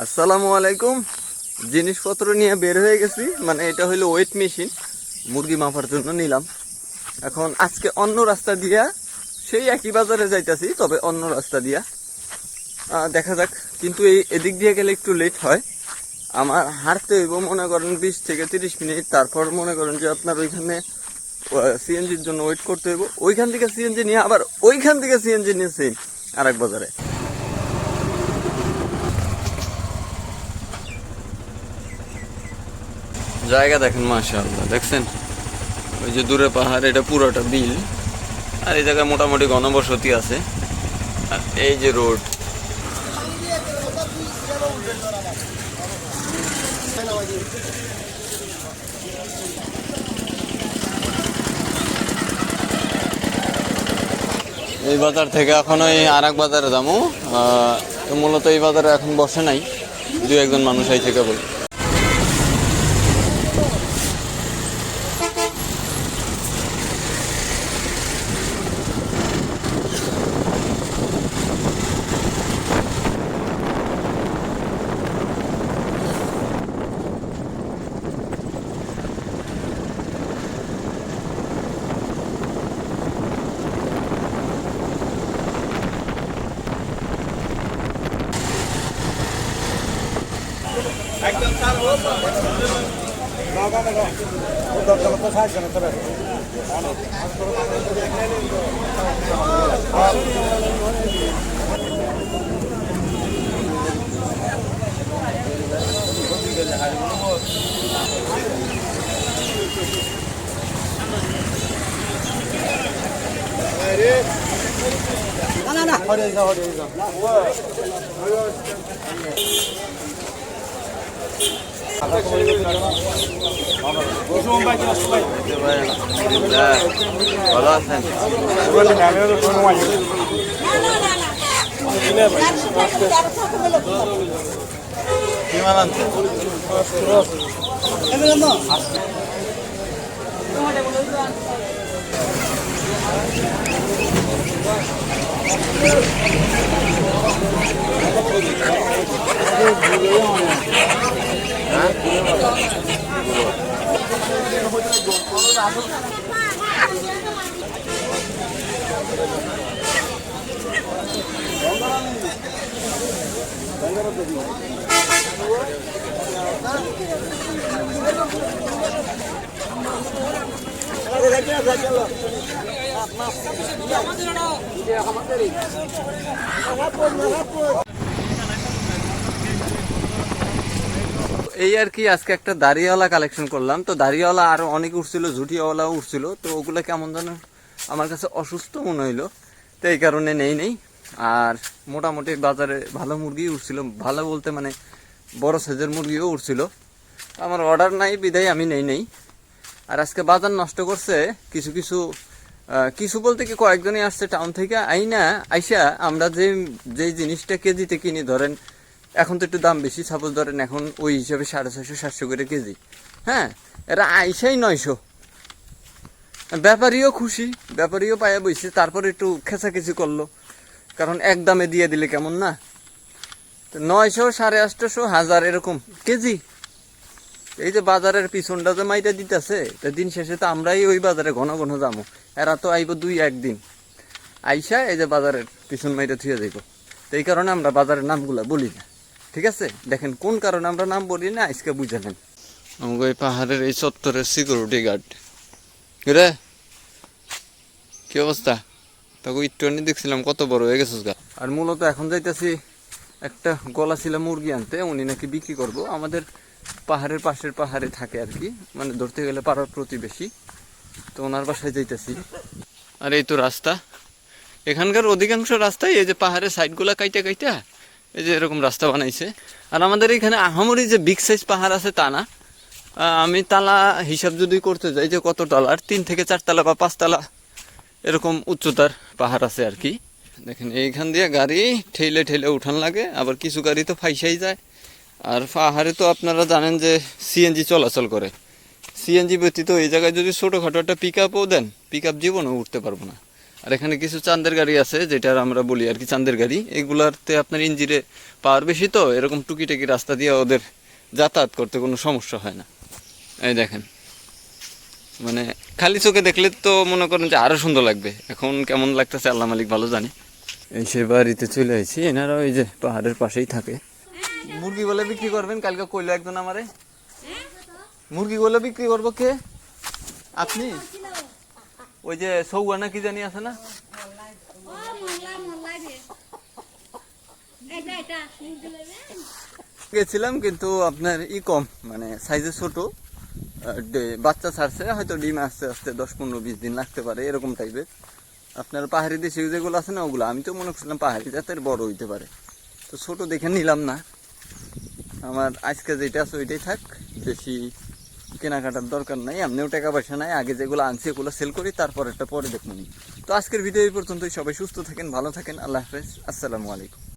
আসসালামু আলাইকুম। জিনিসপত্র নিয়ে বের হয়ে গেছি, মানে এটা হইলো ওয়েট মেশিন, মুরগি মাপার জন্য নিলাম। এখন আজকে অন্য রাস্তা দিয়া সেই একই বাজারে যাইতাছি, তবে অন্য রাস্তা দিয়া দেখা যাক। কিন্তু এই এদিক দিয়ে গেলে একটু লেট হয় আমার, হাঁটতে হইব মনে করেন 20 থেকে 30 মিনিট। তারপর মনে করেন যে আপনার ওইখানে সিএনজির জন্য ওয়েট করতে হইব, ওইখান থেকে সিএনজি নিয়ে আবার ওইখান থেকে সিএনজি নিয়েছি আর এক বাজারে। জায়গা দেখেন মাশাআল্লাহ, দেখছেন ওই যে দূরে পাহাড়, এটা পুরোটা বিল। আর এই জায়গায় মোটামুটি ঘনবসতি আছে। আর এই যে রোড, এই বাজার থেকে এখন ওই আর এক বাজারে যাবো। মূলত এই বাজারে এখন বসে নাই, দু একজন মানুষ আইছে কেবল। ভালো আছেন? কি মাল আনছেন? এই আর কি, আজকে একটা দাড়িওয়ালা কালেকশন করলাম। তো দাড়িওয়ালা আরো অনেক উঠছিল, ঝুটিওয়ালাও উঠছিল। তো ওগুলো কেমন যেন আমার কাছে অসুস্থ মনে হইলো, তো এই কারণে নেই। আর মোটামুটি বাজারে ভালো মুরগি উঠছিল, ভালো বলতে মানে বড় সাইজের মুরগিও উঠছিল। আমার অর্ডার নাই বিদায় আমি নেই। আর আজকে বাজার নষ্ট করছে কিছু কিছু, কিছু বলতে কি কয়েকজনই আসছে টাউন থেকে আইসা আমরা যে জিনিসটা কেজিতে কিনি, ধরেন এখন তো একটু দাম বেশি, সাপোজ ধরেন এখন ওই হিসাবে 650-700 করে কেজি। হ্যাঁ, এরা আইসাই 900। ব্যাপারীও খুশি, ব্যাপারীও পায়া বইছে। তারপর একটু খেঁচাখেচি করলো, কারণ এক দামে দিয়ে দিলে কেমন না। তো 900, 850, 1000 এরকম কেজি। এই যে বাজারের পিছনটা যে মাইটা দিতেছে, তা দিন শেষে তো আমরাই ওই বাজারে ঘন ঘন যাবো। এরা তো আইব 2-1 দিন আইসা এই যে বাজারের পিছন মাইটা থুয়ে যাইব। তো এই কারণে আমরা বাজারের নামগুলা বলি না, ঠিক আছে? দেখেন কোন কারণে আমরা নাম বলি না, আজকে বুঝে নেন। আমাকে এই পাহাড়ের এই চত্বরের সিকিউরিটি গার্ড রে, কি অবস্থা? তোকে একটু দেখছিলাম কত বড় হয়ে গেছিস গা। আর মূলত এখন যাইতেছি একটা গলা ছিল মুরগি আনতে, উনি নাকি বিক্রি করবো। আমাদের পাহাড়ের পাশের পাহাড়ে থাকে আর কি, মানে ধরতে গেলে পাড়ার প্রতিবেশী। তো ওনার বাসায় যাইতেছি। আর এই তো রাস্তা, এখানকার অধিকাংশ রাস্তায় এই যে পাহাড়ের সাইডগুলা কাইটা এই যে এরকম রাস্তা বানাইছে। আর আমাদের এখানে আহামরি যে বিগ সাইজ পাহাড় আছে তা না। আমি তালা হিসাব যদি করতে যাই যে কত তলার, 3 থেকে 4 তলা বা 5 তলা এরকম উচ্চতার পাহাড় আছে আর কি। দেখেন এইখান দিয়ে গাড়ি ঠেলে উঠান লাগে, আবার কিছু গাড়ি তো ফাইসাই যায়। আর পাহাড়ে তো আপনারা জানেন যে সিএনজি চলাচল করে। সিএনজি ব্যতীত এই জায়গায় যদি ছোটোখাটো একটা পিক আপও দেন, পিক আপ জীবনেও উঠতে পারবো না। আর এখানে কিছু চান্দের গাড়ি আছে, যেটা আমরা বলি আর কি চান্দের গাড়ি। এগুলাতে আপনার ইঞ্জিনে পাওয়ার বেশি, তো এরকম টুকিটাকি রাস্তা দিয়ে ওদের যাতায়াত করতে কোনো সমস্যা হয় না। এই দেখেন, মানে খালি চোখে দেখলে তো মনে করেন যে আরো সুন্দর লাগবে। এখন কেমন লাগতেছে আল্লাহ মালিক ভালো জানে। এই সে বাড়িতে চলে আসছি, এনারা ওই যে পাহাড়ের পাশেই থাকে। মুরগি বলে বিক্রি করবেন কালকে কইলো একজন আমারে। মুরগি বলে বিক্রি করবো কে? আপনি? ওই যে সৌয়া না কি জানি আছে না, গেছিলাম কিন্তু আপনার কম, মানে সাইজে ছোট। বাচ্চা ছাড়ছে, হয়তো ডিম আসতে আসতে 10-15-20 দিন লাগতে পারে, এরকম টাইপের। আপনার পাহাড়ি দেশি যেগুলো আছে না ওগুলো, আমি তো মনে করছিলাম পাহাড়ি জাতের বড় হইতে পারে, তো ছোট দেখে নিলাম না। আমার আজকে যেটা আছে ওইটাই থাক, বেশি কেনাকাটার দরকার নাই, এমনিও টাকা পয়সা নাই। আগে যেগুলো আনছি এগুলো সেল করি, তারপর একটা পরে দেখবো নি। তো আজকের ভিডিও এই পর্যন্তই। সবাই সুস্থ থাকেন, ভালো থাকেন, আল্লাহ হাফেজ, আসসালামু আলাইকুম।